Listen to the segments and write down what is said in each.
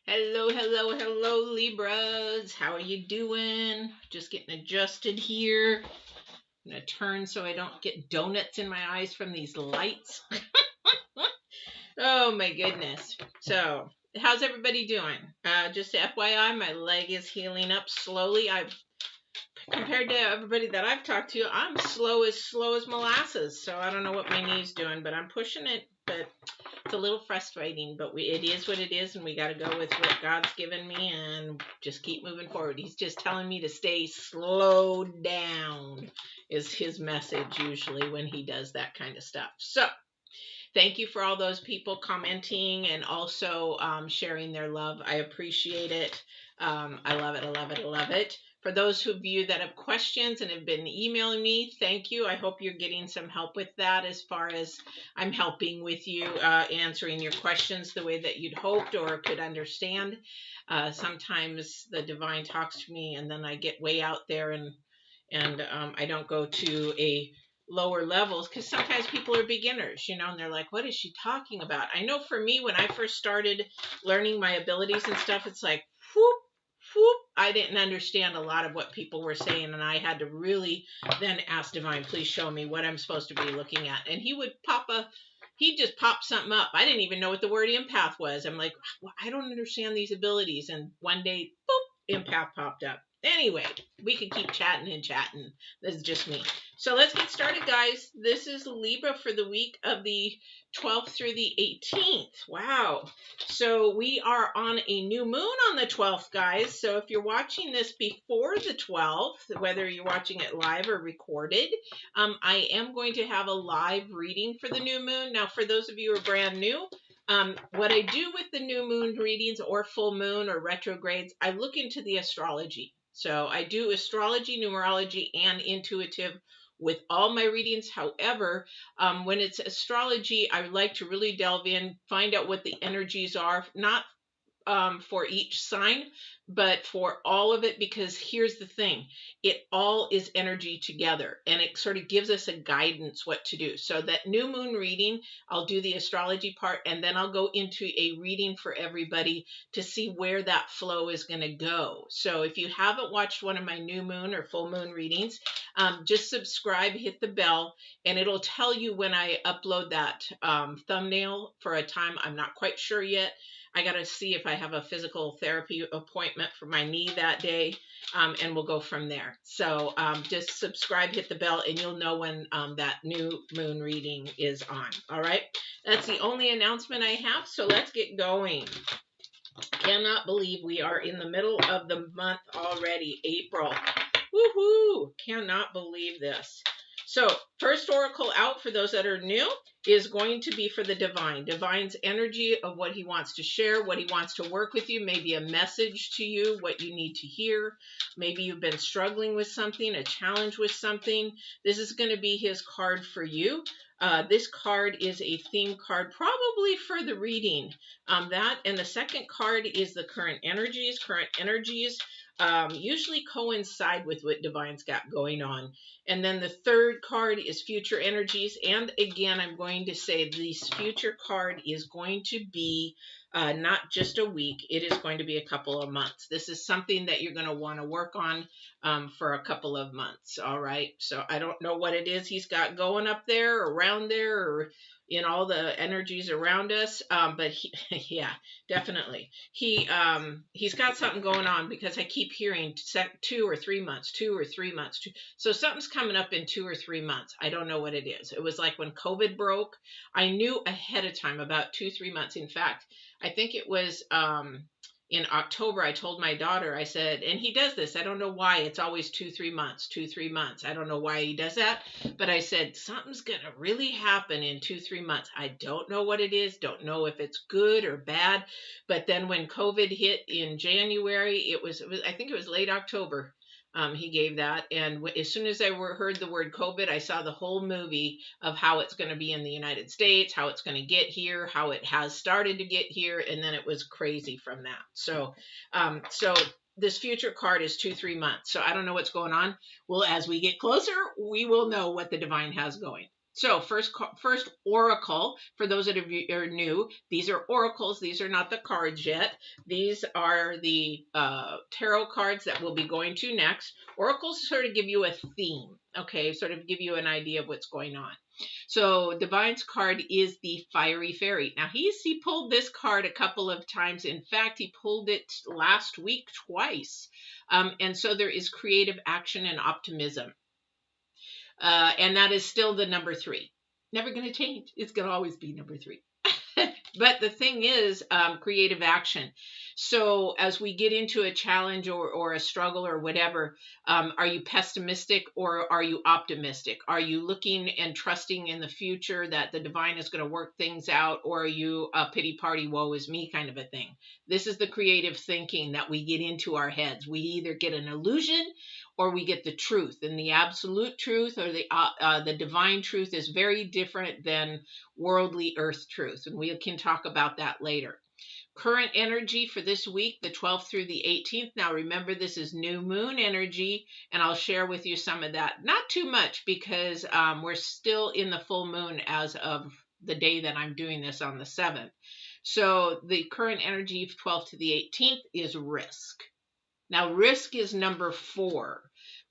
Hello, hello, hello, Libras. How are you doing? Just getting adjusted here. I'm going to turn so I don't get donuts in my eyes from these lights. Oh, my goodness. So, how's everybody doing? Just FYI, my leg is healing up slowly. Compared to everybody that I've talked to, I'm slow as molasses. So, I don't know what my knee's doing, but I'm pushing it. But it's a little frustrating, but it is what it is, and we got to go with what God's given me and just keep moving forward. He's just telling me to stay slowed down is his message usually when he does that kind of stuff. So thank you for all those people commenting and also sharing their love. I appreciate it. I love it. I love it. I love it. For those of you that have questions and have been emailing me, thank you. I hope you're getting some help with that as far as I'm helping with you answering your questions the way that you'd hoped or could understand. Sometimes the divine talks to me and then I get way out there and I don't go to a lower levels because sometimes people are beginners, and they're like, what is she talking about? I know for me, when I first started learning my abilities and stuff, it's like, whoop, whoop. I didn't understand a lot of what people were saying, and I had to really then ask Divine, please show me what I'm supposed to be looking at. And he'd just pop something up. I didn't even know what the word empath was. I'm like, well, I don't understand these abilities. And one day, boop, empath popped up. Anyway, we could keep chatting and chatting. This is just me. So let's get started, guys. This is Libra for the week of the 12th through the 18th. Wow. So we are on a new moon on the 12th, guys. So if you're watching this before the 12th, whether you're watching it live or recorded, I am going to have a live reading for the new moon. Now, for those of you who are brand new, what I do with the new moon readings or full moon or retrogrades, I look into the astrology. So I do astrology, numerology, and intuitive with all my readings. However, when it's astrology, I like to really delve in, find out what the energies are, not for each sign, but for all of it, because here's the thing, it all is energy together and it sort of gives us a guidance what to do. So that new moon reading, I'll do the astrology part and then I'll go into a reading for everybody to see where that flow is going to go. So if you haven't watched one of my new moon or full moon readings, just subscribe, hit the bell, and it'll tell you when I upload that thumbnail for a time. I'm not quite sure yet. I got to see if I have a physical therapy appointment for my knee that day, and we'll go from there. So just subscribe, hit the bell, and you'll know when that new moon reading is on. All right. That's the only announcement I have. So let's get going. Cannot believe we are in the middle of the month already, April. Woohoo! Cannot believe this. So first oracle out for those that are new is going to be for the divine. Divine's energy of what he wants to share, what he wants to work with you, maybe a message to you, what you need to hear. Maybe you've been struggling with something, a challenge with something. This is going to be his card for you. This card is a theme card, probably for the reading. That and the second card is the current energies. Current energies usually coincide with what Divine's got going on. And then the third card is future energies. And again, I'm going to say this future card is going to be not just a week. It is going to be a couple of months. This is something that you're going to want to work on for a couple of months. All right. So I don't know what it is he's got going up there, around there, or in all the energies around us. But yeah, definitely. He's got something going on because I keep hearing 2 or 3 months, 2 or 3 months. So something's coming up in 2 or 3 months. I don't know what it is. It was like when COVID broke, I knew ahead of time about 2, 3 months. In fact, I think it was in October, I told my daughter, I said, and he does this. I don't know why. It's always 2, 3 months, 2, 3 months. I don't know why he does that. But I said, something's going to really happen in 2, 3 months. I don't know what it is. Don't know if it's good or bad. But then when COVID hit in January, I think it was late October. He gave that. And as soon as I heard the word COVID, I saw the whole movie of how it's going to be in the United States, how it's going to get here, how it has started to get here. And then it was crazy from that. So this future card is 2, 3 months. So I don't know what's going on. Well, as we get closer, we will know what the divine has going. So first oracle, for those that are new, these are oracles. These are not the cards yet. These are the tarot cards that we'll be going to next. Oracles sort of give you a theme, okay, sort of give you an idea of what's going on. So Divine's card is the Fiery Fairy. Now he pulled this card a couple of times. In fact, he pulled it last week twice. And so there is creative action and optimism. And that is still the number 3. Never going to change. It's going to always be number 3. But the thing is, creative action. So as we get into a challenge or a struggle or whatever, are you pessimistic or are you optimistic? Are you looking and trusting in the future that the divine is going to work things out, or are you a pity party, woe is me kind of a thing? This is the creative thinking that we get into our heads. We either get an illusion or we get the truth, and the absolute truth or the divine truth is very different than worldly earth truth, and we can talk about that later. Current energy for this week, the 12th through the 18th. Now remember, this is new moon energy, and I'll share with you some of that. Not too much, because we're still in the full moon as of the day that I'm doing this on the 7th. So the current energy 12th to the 18th is risk. Now, risk is number 4.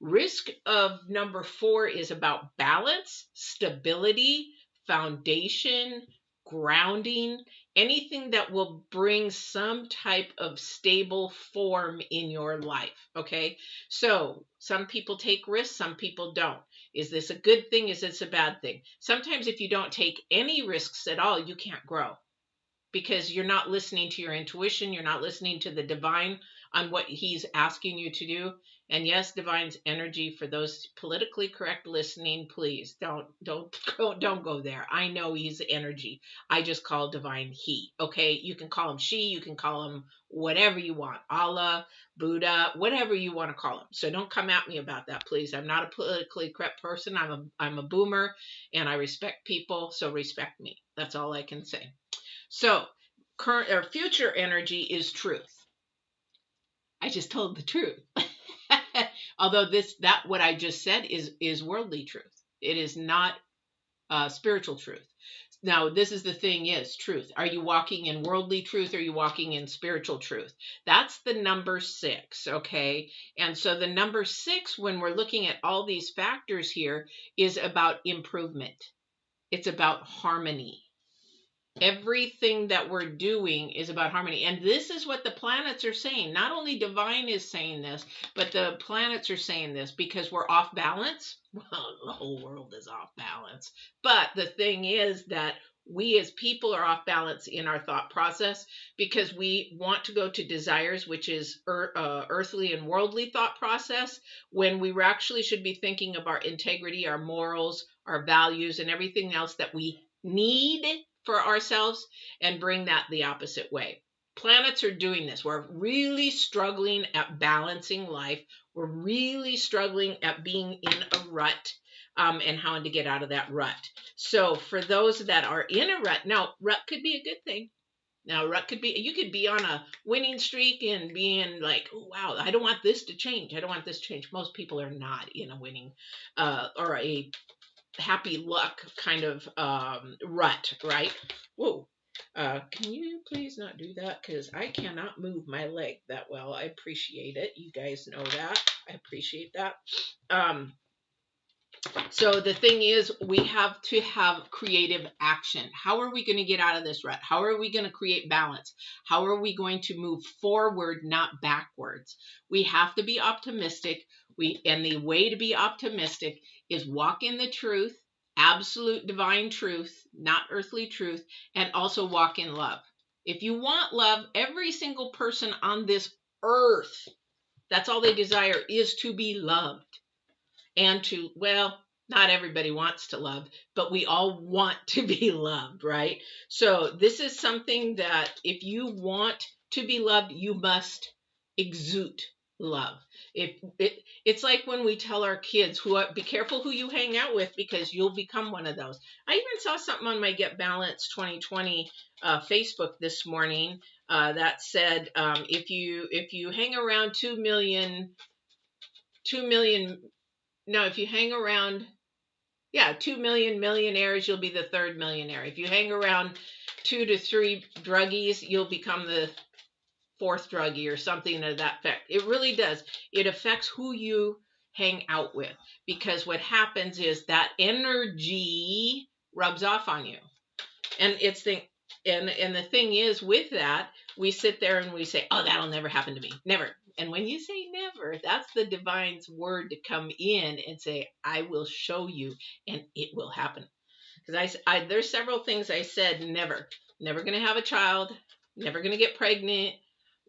Risk of number 4 is about balance, stability, foundation, grounding, anything that will bring some type of stable form in your life. Okay, so some people take risks, some people don't. Is this a good thing? Is this a bad thing? Sometimes if you don't take any risks at all, you can't grow, because you're not listening to your intuition. You're not listening to the divine on what he's asking you to do. And yes, divine's energy, for those politically correct listening, please don't go there. I know he's energy. I just call divine he. Okay, you can call him she, you can call him whatever you want, Allah, Buddha, whatever you want to call him. So don't come at me about that, please. I'm not a politically correct person. I'm a boomer, and I respect people, so respect me. That's all I can say. So current or future energy is truth. I just told the truth. Although what I just said is worldly truth. It is not spiritual truth. Now, this is the thing, is truth. Are you walking in worldly truth, or are you walking in spiritual truth? That's the number 6, okay? And so the number 6, when we're looking at all these factors here, is about improvement. It's about harmony. Everything that we're doing is about harmony. And this is what the planets are saying. Not only divine is saying this, but the planets are saying this, because we're off balance. Well, the whole world is off balance. But the thing is that we as people are off balance in our thought process, because we want to go to desires, which is earthly and worldly thought process, when we actually should be thinking of our integrity, our morals, our values, and everything else that we need for ourselves, and bring that the opposite way. Planets are doing this. We're really struggling at balancing life. We're really struggling at being in a rut, and how to get out of that rut. So for those that are in a rut, now rut could be a good thing. Now rut could be, you could be on a winning streak and being like, oh, wow, I don't want this to change. I don't want this to change. Most people are not in a winning or a happy luck kind of rut, right? Whoa. Can you please not do that? Because I cannot move my leg that well. I appreciate it. You guys know that. I appreciate that. So the thing is, we have to have creative action. How are we going to get out of this rut? How are we going to create balance? How are we going to move forward, not backwards? We have to be optimistic. And the way to be optimistic is walk in the truth, absolute divine truth, not earthly truth, and also walk in love. If you want love, every single person on this earth, that's all they desire, is to be loved. And to, well, not everybody wants to love, but we all want to be loved, right? So this is something that if you want to be loved, you must exude love. It's like when we tell our kids, be careful who you hang out with, because you'll become one of those. I even saw something on my Get Balanced 2020 Facebook this morning that said, if you hang around 2 million, no, if you hang around, Yeah, 2 million millionaires, you'll be the third millionaire. If you hang around 2 to 3 druggies, you'll become the fourth druggie or something to that effect. It really does. It affects who you hang out with, because what happens is that energy rubs off on you. And it's the and the thing is, with that, we sit there and we say, oh, that'll never happen to me. Never. And when you say never, that's the divine's word to come in and say, I will show you, and it will happen. Because there's several things I said, never going to have a child, never going to get pregnant,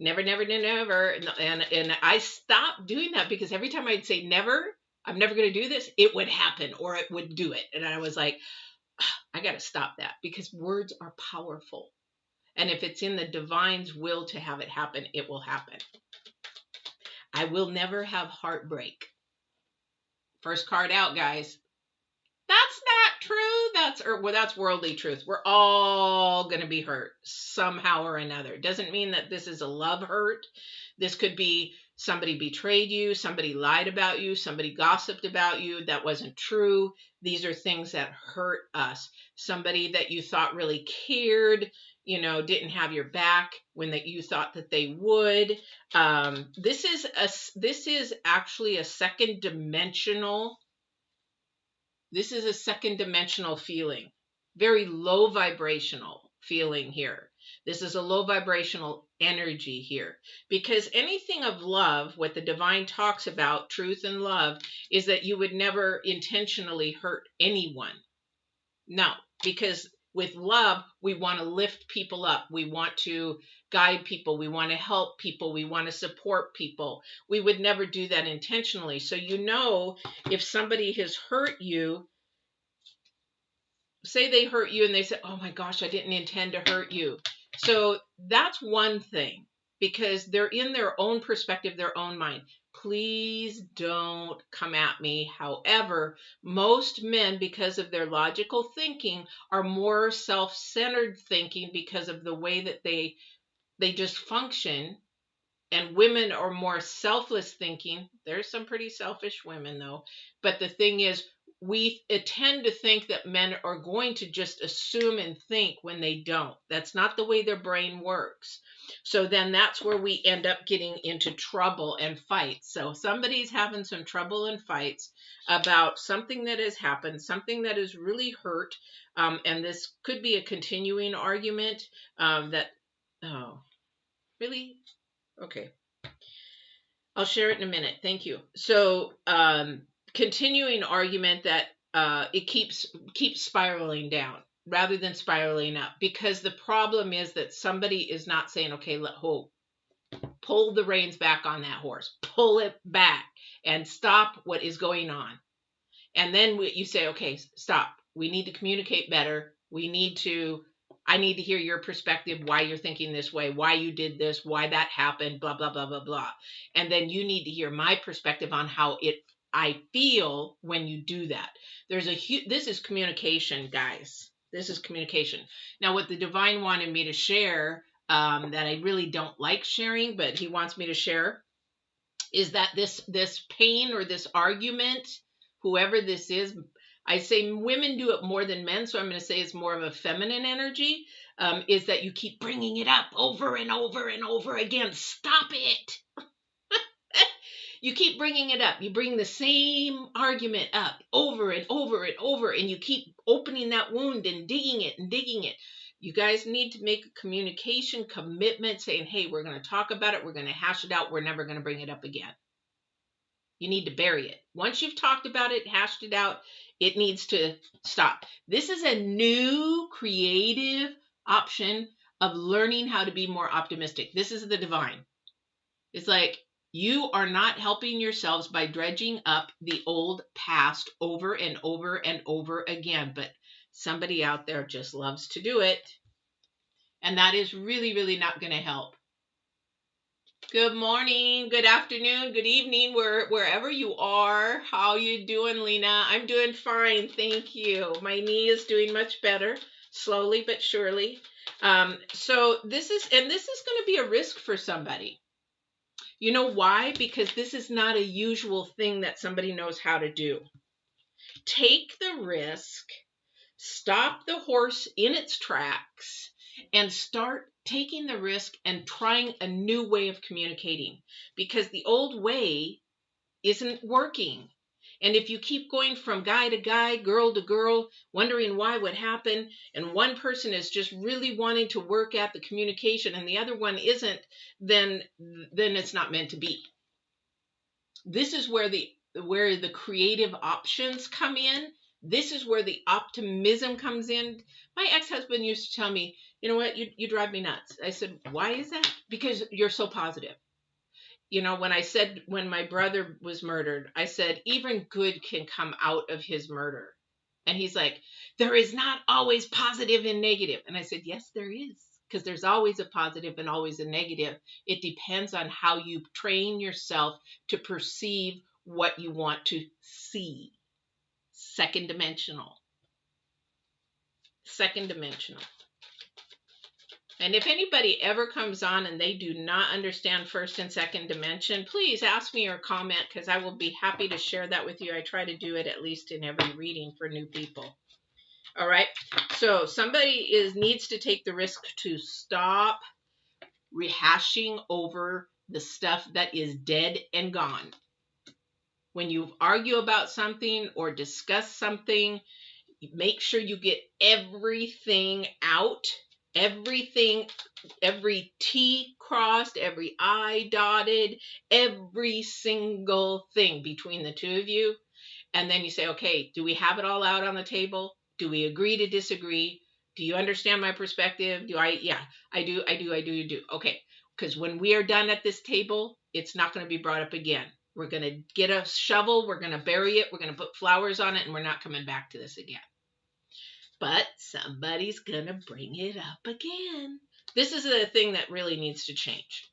never. And I stopped doing that, because every time I'd say never, I'm never going to do this, it would happen, or it would do it. And I was like, I got to stop that, because words are powerful. And if it's in the divine's will to have it happen, it will happen. I will never have heartbreak. First card out, guys. That's not true. That's worldly truth. We're all going to be hurt somehow or another. Doesn't mean that this is a love hurt. This could be somebody betrayed you, somebody lied about you, somebody gossiped about you that wasn't true. These are things that hurt us. Somebody that you thought really cared, didn't have your back when you thought that they would. This is actually a second dimensional. This is a second dimensional feeling, very low vibrational feeling here. This is a low vibrational energy here, because anything of love, what the divine talks about, truth and love, is that you would never intentionally hurt anyone. No, because with love, we want to lift people up. We want to guide people. We want to help people. We want to support people. We would never do that intentionally. So, if somebody has hurt you, say they hurt you and they say, oh my gosh, I didn't intend to hurt you. So that's one thing, because they're in their own perspective, their own mind. Please don't come at me. However, most men, because of their logical thinking, are more self-centered thinking because of the way that they just function. And women are more selfless thinking. There's some pretty selfish women, though. But the thing is, we tend to think that men are going to just assume and think when they don't. That's not the way their brain works. So then that's where we end up getting into trouble and fights. So somebody's having some trouble and fights about something that has happened, something that has really hurt. And this could be a continuing argument really? Okay. I'll share it in a minute. Thank you. So, continuing argument that it keeps spiraling down rather than spiraling up, because the problem is that somebody is not saying, okay, pull the reins back on that horse, pull it back and stop what is going on. And then you say, okay, stop. We need to communicate better. I need to hear your perspective, why you're thinking this way, why you did this, why that happened, blah, blah, blah, blah, blah. And then you need to hear my perspective on how I feel when you do that. This is communication, guys. This is communication. Now, what the divine wanted me to share, that I really don't like sharing, but he wants me to share, is that this pain or this argument, whoever this is, I say women do it more than men, so I'm going to say it's more of a feminine energy, is that you keep bringing it up over and over and over again. Stop it. You keep bringing it up. You bring the same argument up over and over and over, and you keep opening that wound and digging it and digging it. You guys need to make a communication commitment saying, hey, we're going to talk about it. We're going to hash it out. We're never going to bring it up again. You need to bury it. Once you've talked about it, hashed it out, it needs to stop. This is a new creative option of learning how to be more optimistic. This is the divine. It's like you are not helping yourselves by dredging up the old past over and over and over again, but somebody out there just loves to do it. And that is really, really not going to help. Good morning, good afternoon, good evening, wherever you are. How you doing, Lena? I'm doing fine, thank you. My knee is doing much better, slowly but surely. So this is going to be a risk for somebody. You know why? Because this is not a usual thing that somebody knows how to do. take the risk, stop the horse in its tracks, and start taking the risk and trying a new way of communicating, because the old way isn't working. And if you keep going from guy to guy, girl to girl, wondering why, what happened, and one person is just really wanting to work at the communication and the other one isn't, then it's not meant to be. This is where the creative options come in. This is where the optimism comes in. My ex-husband used to tell me, you know what, you drive me nuts. I said, why is that? Because you're so positive. You know, when my brother was murdered, I said, even good can come out of his murder. And he's like, there is not always positive and negative. And I said, yes, there is. Because there's always a positive and always a negative. It depends on how you train yourself to perceive what you want to see. Second dimensional. Second dimensional. And if anybody ever comes on and they do not understand first and second dimension, please ask me or comment, because I will be happy to share that with you. I try to do it at least in every reading for new people. All right. So somebody needs to take the risk to stop rehashing over the stuff that is dead and gone. When you argue about something or discuss something, make sure you get everything out. Everything, every T crossed, every I dotted, every single thing between the two of you. And then you say, okay, do we have it all out on the table? Do we agree to disagree? Do you understand my perspective? Yeah, I do. Okay, because when we are done at this table, it's not going to be brought up again. We're going to get a shovel, we're going to bury it, we're going to put flowers on it, and we're not coming back to this again. But somebody's going to bring it up again. This is the thing that really needs to change.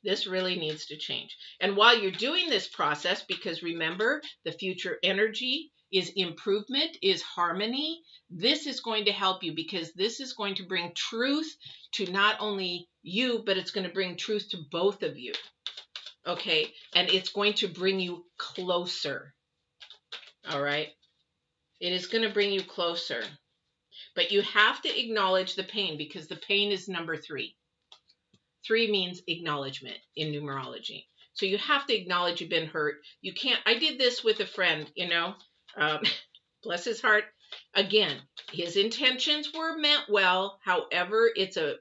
This really needs to change. And while you're doing this process, because remember, the future energy is improvement, is harmony, this is going to help you, because this is going to bring truth to not only you, but it's going to bring truth to both of you. Okay? And it's going to bring you closer. All right? It is going to bring you closer. But you have to acknowledge the pain, because the pain is number 3. 3 means acknowledgement in numerology. So you have to acknowledge you've been hurt. You can't. I did this with a friend, bless his heart. Again, his intentions were meant well. However, it's a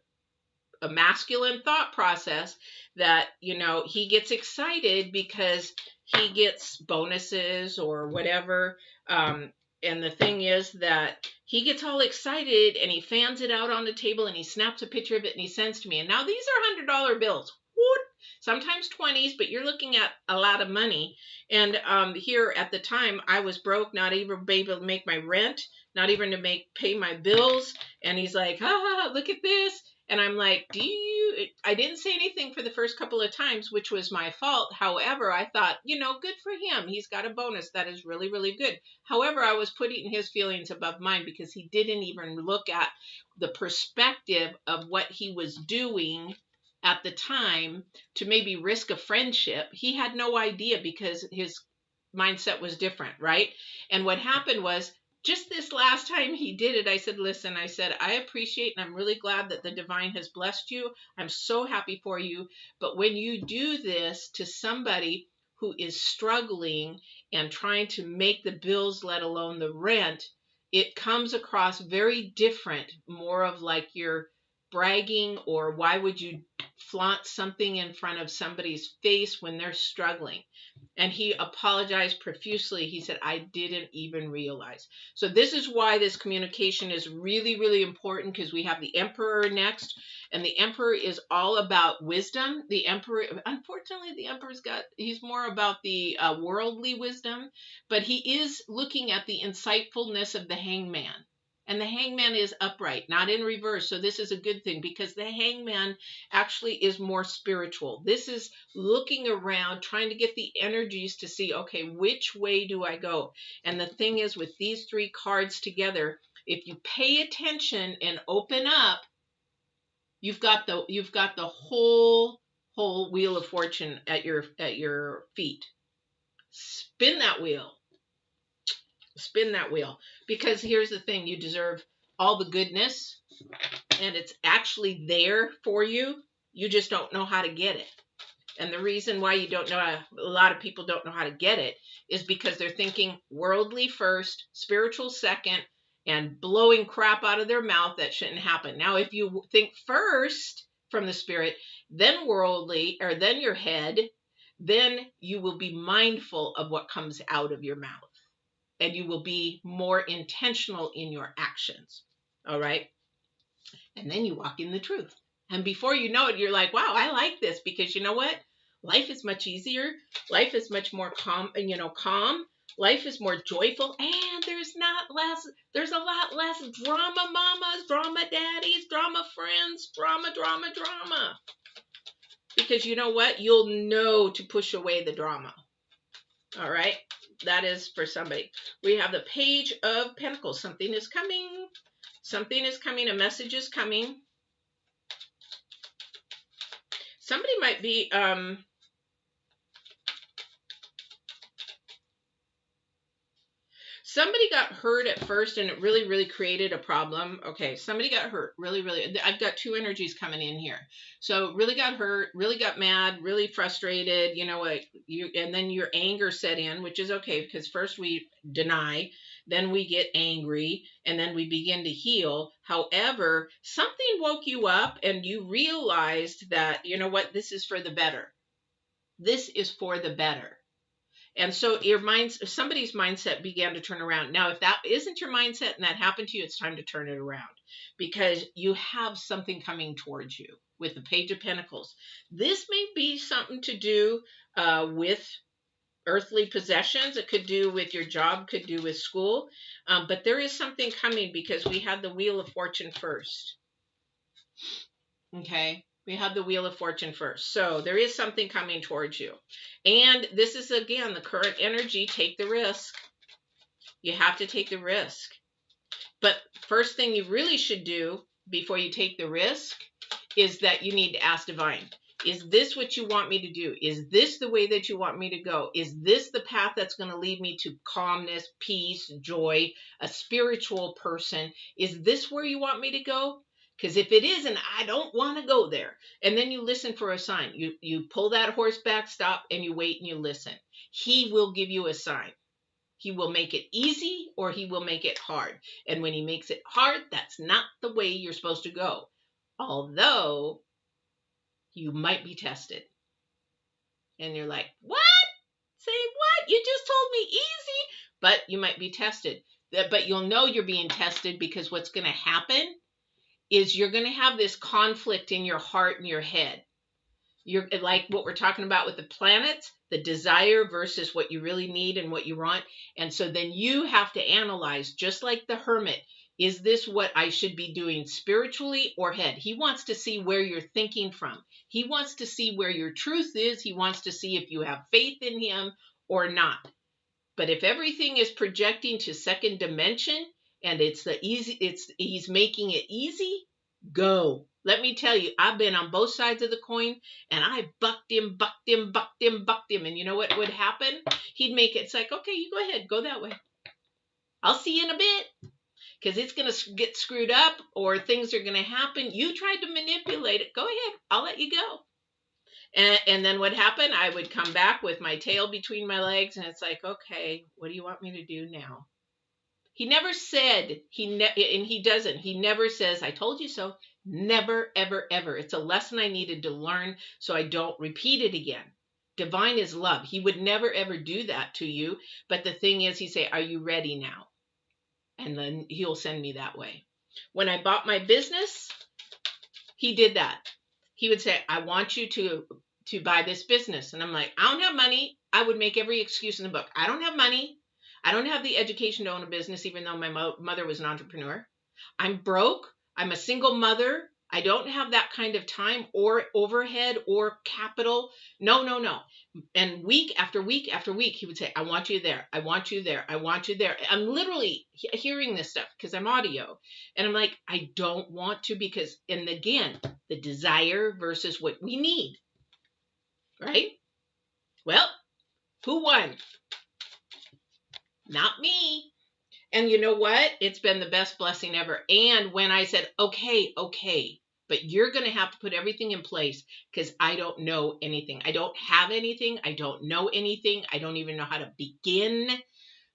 masculine thought process that, he gets excited because he gets bonuses or whatever. And the thing is that he gets all excited and he fans it out on the table and he snaps a picture of it and he sends to me. And now these are $100 bills. What? Sometimes 20s, but you're looking at a lot of money. And here at the time, I was broke, not even able to make my rent, not even to pay my bills. And he's like, look at this. And I'm like, I didn't say anything for the first couple of times, which was my fault. However, I thought, good for him. He's got a bonus. That is really, really good. However, I was putting his feelings above mine, because he didn't even look at the perspective of what he was doing at the time to maybe risk a friendship. He had no idea, because his mindset was different, right? And what happened was, just this last time he did it, I said, listen, I appreciate and I'm really glad that the divine has blessed you. I'm so happy for you. But when you do this to somebody who is struggling and trying to make the bills, let alone the rent, it comes across very different, more of like you're bragging, or why would you flaunt something in front of somebody's face when they're struggling? And he apologized profusely. He said, I didn't even realize. So this is why this communication is really, really important, because we have the Emperor next. And the Emperor is all about wisdom. The Emperor, unfortunately, he's more about the worldly wisdom. But he is looking at the insightfulness of the Hangman. And the Hangman is upright, not in reverse. So this is a good thing, because the Hangman actually is more spiritual. This is looking around, trying to get the energies to see, okay, which way do I go? And the thing is, with these 3 cards together, if you pay attention and open up, you've got the whole wheel of fortune at your feet. Spin that wheel. Spin that wheel. Because here's the thing, you deserve all the goodness, and it's actually there for you. You just don't know how to get it. And the reason why you don't know, a lot of people don't know how to get it, is because they're thinking worldly first, spiritual second, and blowing crap out of their mouth that shouldn't happen. Now, if you think first from the spirit, then worldly, or then your head, then you will be mindful of what comes out of your mouth, and you will be more intentional in your actions. All right. And then you walk in the truth. And before you know it, you're like, wow, I like this, because you know what? Life is much easier. Life is much more calm. Life is more joyful, and there's a lot less drama mamas, drama daddies, drama friends, drama. Because you know what? You'll know to push away the drama. All right? That is for somebody. We have the Page of Pentacles. Something is coming. Something is coming. A message is coming. Somebody might be, somebody got hurt at first, and it really, really created a problem. Okay, somebody got hurt. Really, really. I've got two energies coming in here. So really got hurt, really got mad, really frustrated. You know what? And then your anger set in, which is okay, because first we deny, then we get angry, and then we begin to heal. However, something woke you up, and you realized that, you know what? This is for the better. This is for the better. And so somebody's mindset began to turn around. Now, if that isn't your mindset and that happened to you, it's time to turn it around, because you have something coming towards you with the Page of Pentacles. This may be something to do with earthly possessions. It could do with your job, could do with school. But there is something coming, because we had the Wheel of Fortune first. Okay. We have the Wheel of Fortune first. So there is something coming towards you. And this is, again, the current energy. Take the risk. You have to take the risk. But first thing you really should do before you take the risk is that you need to ask Divine. Is this what you want me to do? Is this the way that you want me to go? Is this the path that's going to lead me to calmness, peace, joy, a spiritual person? Is this where you want me to go? Because if it isn't, I don't want to go there. And then you listen for a sign. You pull that horse back, stop, and you wait and you listen. He will give you a sign. He will make it easy, or he will make it hard. And when he makes it hard, that's not the way you're supposed to go. Although you might be tested. And you're like, what? Say what? You just told me easy. But you might be tested. But you'll know you're being tested, because what's going to happen is you're going to have this conflict in your heart and your head. You're like what we're talking about with the planets, the desire versus what you really need and what you want. And so then you have to analyze, just like the hermit, is this what I should be doing spiritually or head? He wants to see where you're thinking from. He wants to see where your truth is. He wants to see if you have faith in him or not. But if everything is projecting to second dimension, and he's making it easy, go. Let me tell you, I've been on both sides of the coin, and I bucked him. And you know what would happen? He'd make it, it's like, okay, you go ahead, go that way. I'll see you in a bit, because it's going to get screwed up, or things are going to happen. You tried to manipulate it. Go ahead. I'll let you go. And then what happened? I would come back with my tail between my legs, and it's like, okay, what do you want me to do now? He never said, and he doesn't. He never says, I told you so. Never, ever, ever. It's a lesson I needed to learn so I don't repeat it again. Divine is love. He would never, ever do that to you. But the thing is, he'd say, are you ready now? And then he'll send me that way. When I bought my business, he did that. He would say, I want you to buy this business. And I'm like, I don't have money. I would make every excuse in the book. I don't have money. I don't have the education to own a business, even though my mother was an entrepreneur. I'm broke. I'm a single mother. I don't have that kind of time or overhead or capital. No. And week after week after week, he would say, I want you there. I want you there. I want you there. I'm literally hearing this stuff because I'm audio. And I'm like, I don't want to, because, and again, the desire versus what we need. Right? Well, who won? Not me. And you know what? It's been the best blessing ever. And when I said, okay, but you're going to have to put everything in place because I don't know anything. I don't have anything. I don't know anything. I don't even know how to begin.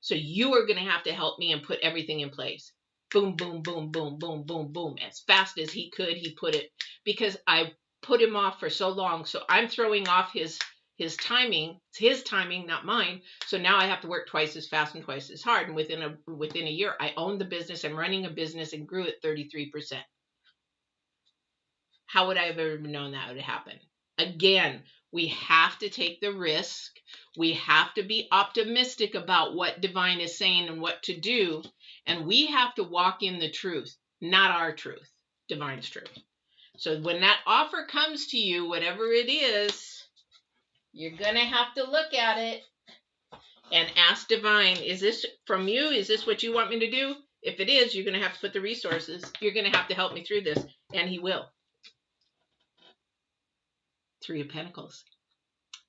So you are going to have to help me and put everything in place. Boom, boom, boom, boom, boom, boom, boom. As fast as he could, he put it, because I put him off for so long. So I'm throwing off his timing. It's his timing, not mine. So now I have to work twice as fast and twice as hard. And within a year, I owned the business. I'm running a business and grew at 33%. How would I have ever known that would happen? Again, we have to take the risk. We have to be optimistic about what divine is saying and what to do. And we have to walk in the truth, not our truth, divine's truth. So when that offer comes to you, whatever it is, you're going to have to look at it and ask divine, is this from you? Is this what you want me to do? If it is, you're going to have to put the resources. You're going to have to help me through this. And he will. Three of Pentacles.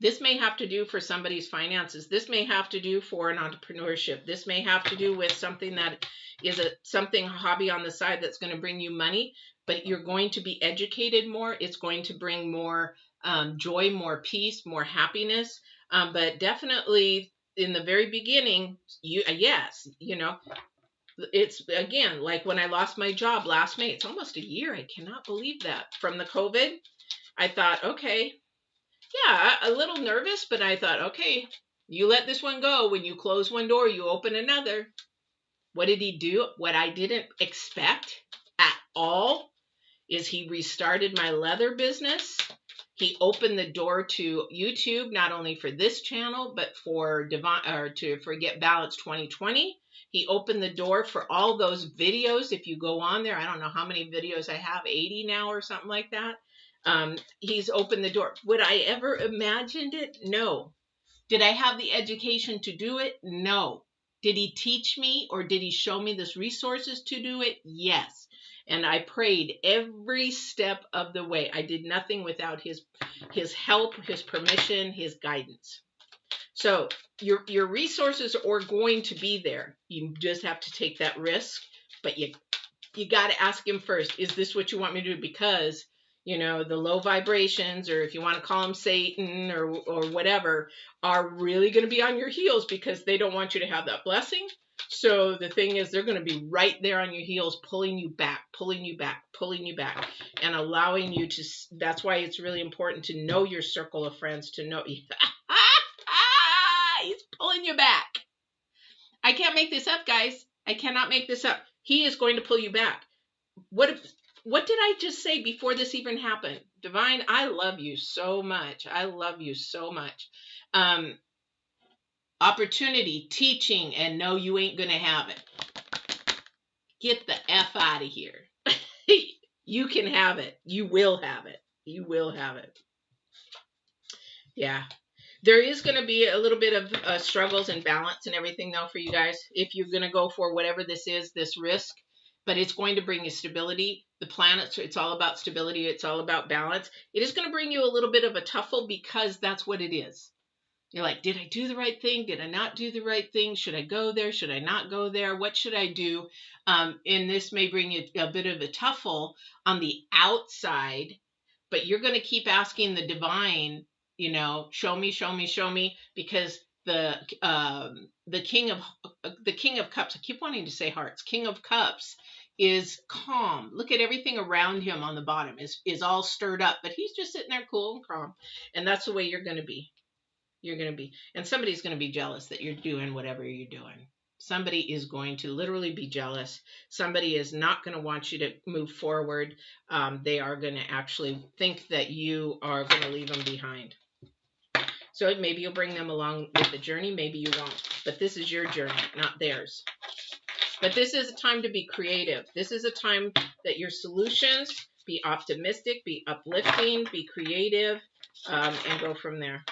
This may have to do for somebody's finances. This may have to do for an entrepreneurship. This may have to do with something that is a hobby on the side that's going to bring you money, but you're going to be educated more. It's going to bring more joy, more peace, more happiness. But definitely in the very beginning, yes, it's again, like when I lost my job last May, it's almost a year. I cannot believe that, from the COVID. I thought, okay, yeah, a little nervous, but I thought, okay, you let this one go. When you close one door, you open another. What did he do? What I didn't expect at all is he restarted my leather business. He opened the door to YouTube, not only for this channel, but for Get Balanced 2020. He opened the door for all those videos. If you go on there, I don't know how many videos I have, 80 now or something like that. He's opened the door. Would I ever imagined it? No. Did I have the education to do it? No. Did he teach me, or did he show me the resources to do it? Yes. And I prayed every step of the way. I did nothing without his help, his permission, his guidance. So your resources are going to be there. You just have to take that risk, but you got to ask him first, is this what you want me to do? Because the low vibrations, or if you want to call them Satan or whatever, are really going to be on your heels because they don't want you to have that blessing. So the thing is, they're going to be right there on your heels, pulling you back, and allowing you to. That's why it's really important to know your circle of friends, to know. He's pulling you back. I can't make this up, guys. I cannot make this up. He is going to pull you back. What did I just say before this even happened? Divine, I love you so much. I love you so much. Opportunity, teaching, and no, you ain't going to have it. Get the F out of here. You can have it. You will have it. You will have it. Yeah. There is going to be a little bit of struggles and balance and everything, though, for you guys. If you're going to go for whatever this is, this risk. But it's going to bring you stability. The planets, it's all about stability. It's all about balance. It is going to bring you a little bit of a tuffle because that's what it is. You're like, did I do the right thing? Did I not do the right thing? Should I go there? Should I not go there? What should I do? And this may bring you a bit of a tuffle on the outside, but you're going to keep asking the divine, show me, because the King of Cups, I keep wanting to say hearts, King of Cups is calm. Look at everything around him on the bottom is all stirred up, but he's just sitting there cool and calm. And that's the way you're going to be. You're going to be. And somebody's going to be jealous that you're doing whatever you're doing. Somebody is going to literally be jealous. Somebody is not going to want you to move forward. They are going to actually think that you are going to leave them behind. So maybe you'll bring them along with the journey. Maybe you won't. But this is your journey, not theirs. But this is a time to be creative. This is a time that your solutions, be optimistic, be uplifting, be creative, and go from there.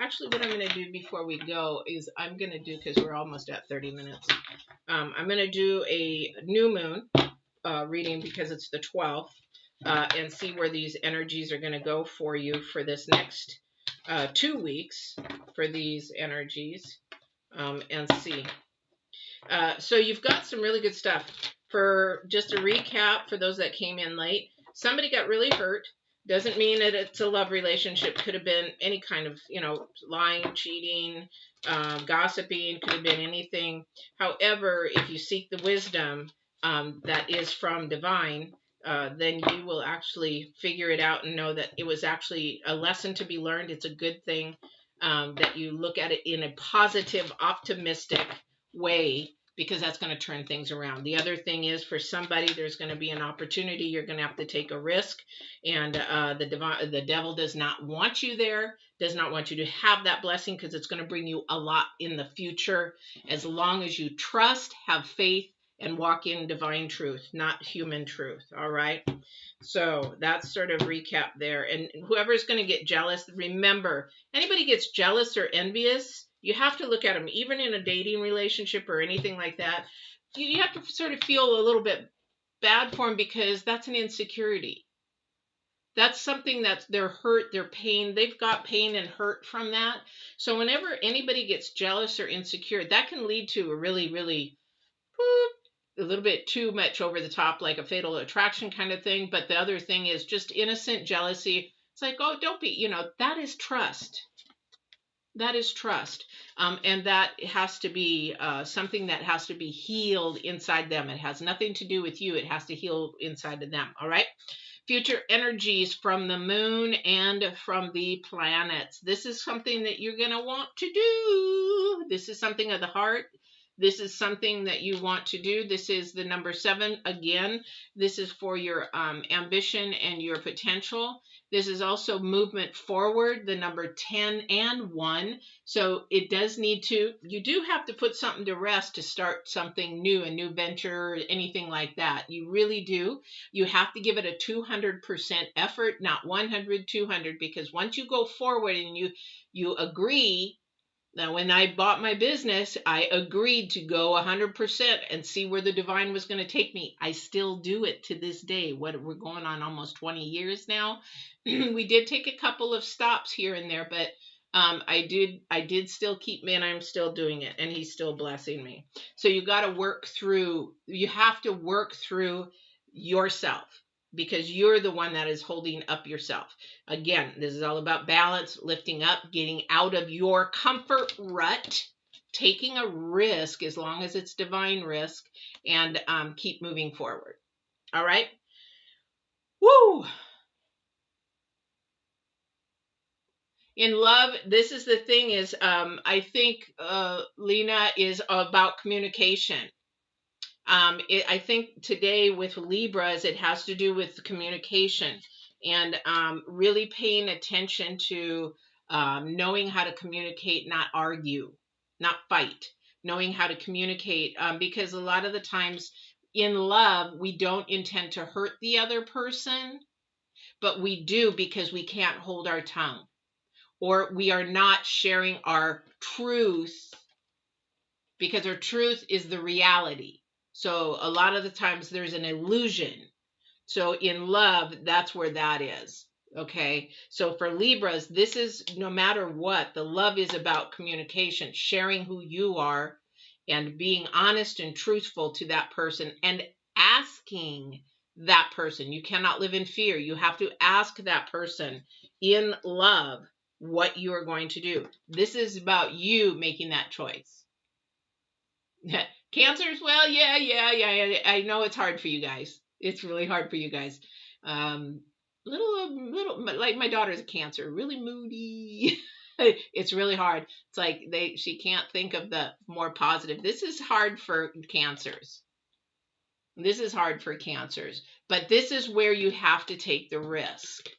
Actually, what I'm going to do before we go is I'm going to do, because we're almost at 30 minutes, I'm going to do a new moon reading because it's the 12th, and see where these energies are going to go for you for this next 2 weeks for these energies, and see. So you've got some really good stuff. For just a recap, for those that came in late, somebody got really hurt. Doesn't mean that it's a love relationship. Could have been any kind of, lying, cheating, gossiping. Could have been anything. However, if you seek the wisdom that is from divine, then you will actually figure it out and know that it was actually a lesson to be learned. It's a good thing, that you look at it in a positive, optimistic way, because that's going to turn things around. The other thing is, for somebody, there's going to be an opportunity. You're going to have to take a risk, and the devil does not want you there, does not want you to have that blessing, because it's going to bring you a lot in the future, as long as you trust, have faith, and walk in divine truth, not human truth. All right. So that's sort of recap there. And whoever's going to get jealous, remember, anybody gets jealous or envious, you have to look at them, even in a dating relationship or anything like that. You have to sort of feel a little bit bad for them, because that's an insecurity. That's something that's their hurt, their pain. They've got pain and hurt from that. So whenever anybody gets jealous or insecure, that can lead to a really, really a little bit too much over the top, like a fatal attraction kind of thing. But the other thing is just innocent jealousy. It's like, oh, don't be, that is trust. That is trust. And that has to be something that has to be healed inside them. It has nothing to do with you. It has to heal inside of them. All right. Future energies from the moon and from the planets. This is something that you're going to want to do. This is something of the heart. This is something that you want to do. This is the number 7 again. This is for your ambition and your potential. This is also movement forward, the number 10 and 1. So it does need to, you do have to put something to rest to start something new, a new venture, anything like that. You really do. You have to give it a 200% effort, not 100, 200, because once you go forward and you agree. Now, when I bought my business, I agreed to go 100% and see where the divine was going to take me. I still do it to this day. We're going on almost 20 years now. We did take a couple of stops here and there, but I did still keep me, and I'm still doing it, and he's still blessing me. So you have to work through yourself, because you're the one that is holding up yourself. Again, this is all about balance, lifting up, getting out of your comfort rut, taking a risk as long as it's divine risk, and keep moving forward. All right? Woo! In love, this is the thing is, I think Lena is about communication. I think today with Libras, it has to do with communication, and really paying attention to knowing how to communicate, not argue, not fight, knowing how to communicate, because a lot of the times in love, we don't intend to hurt the other person, but we do because we can't hold our tongue, or we are not sharing our truth, because our truth is the reality. So a lot of the times there's an illusion. So in love, that's where that is. Okay. So for Libras, this is, no matter what, the love is about communication, sharing who you are, and being honest and truthful to that person, and asking that person. You cannot live in fear. You have to ask that person in love what you are going to do. This is about you making that choice. Cancers, well, yeah. I know it's hard for you guys. It's really hard for you guys. Little, like my daughter's a Cancer, really moody. It's really hard. It's like she can't think of the more positive. This is hard for Cancers. This is hard for Cancers, but this is where you have to take the risk.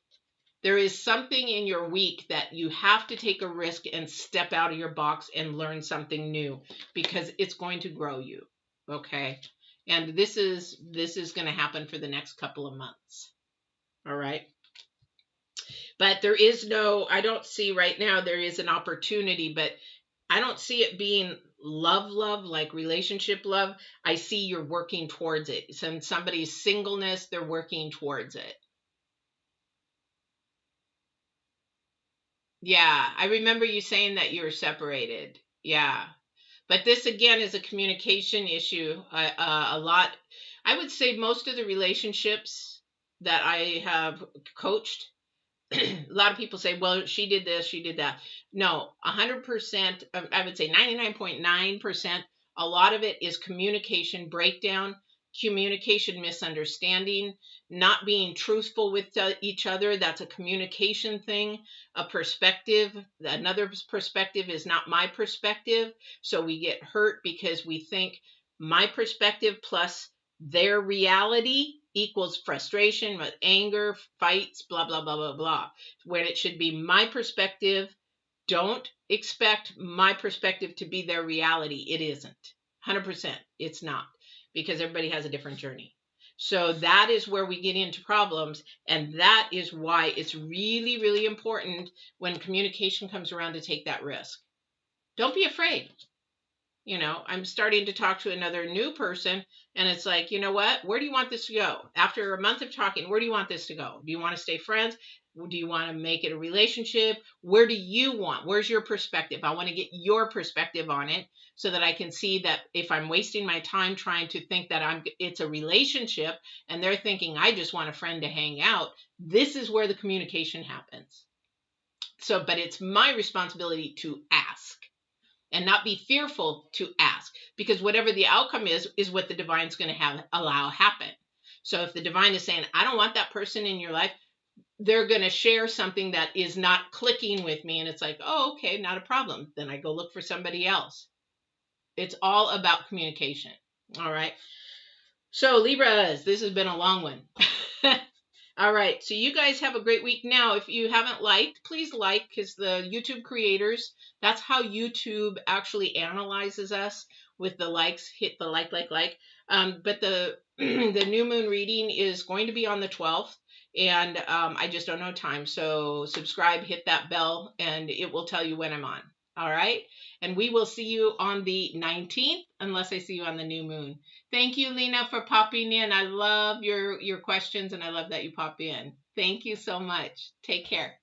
There is something in your week that you have to take a risk and step out of your box and learn something new, because it's going to grow you. Okay. And this is going to happen for the next couple of months. All right. But I don't see right now, there is an opportunity, but I don't see it being love, like relationship love. I see you're working towards it. Somebody's singleness, they're working towards it. Yeah, I remember you saying that you were separated. Yeah. But this again is a communication issue. A lot, I would say most of the relationships that I have coached, a lot of people say, well, she did this, she did that. No, 100%, I would say 99.9%, a lot of it is communication breakdown, communication misunderstanding, not being truthful with each other. That's a communication thing. A perspective, another perspective is not my perspective. So we get hurt because we think my perspective plus their reality equals frustration, with anger, fights, blah, blah, blah, blah, blah. When it should be my perspective. Don't expect my perspective to be their reality. It isn't. 100%. It's not, because everybody has a different journey. So that is where we get into problems. And that is why it's really, really important when communication comes around to take that risk. Don't be afraid. You know, I'm starting to talk to another new person, and it's like, you know what? Where do you want this to go? After a month of talking, where do you want this to go? Do you want to stay friends? Do you want to make it a relationship? Where do you want? Where's your perspective? I want to get your perspective on it so that I can see that if I'm wasting my time trying to think that it's a relationship and they're thinking I just want a friend to hang out, this is where the communication happens. So, but it's my responsibility to ask. And not be fearful to ask, because whatever the outcome is what the divine's going to allow happen. So if the divine is saying, I don't want that person in your life, they're going to share something that is not clicking with me. And it's like, oh, okay, not a problem. Then I go look for somebody else. It's all about communication. All right. So Libras, this has been a long one. All right, so you guys have a great week. Now, if you haven't liked, please like, because the YouTube creators, that's how YouTube actually analyzes us, with the likes. Hit the like. But the the new moon reading is going to be on the 12th, and I just don't know time. So subscribe, hit that bell, and it will tell you when I'm on. All right, and we will see you on the 19th, unless I see you on the new moon. Thank you, Lena, for popping in. I love your questions, and I love that you pop in. Thank you so much. Take care.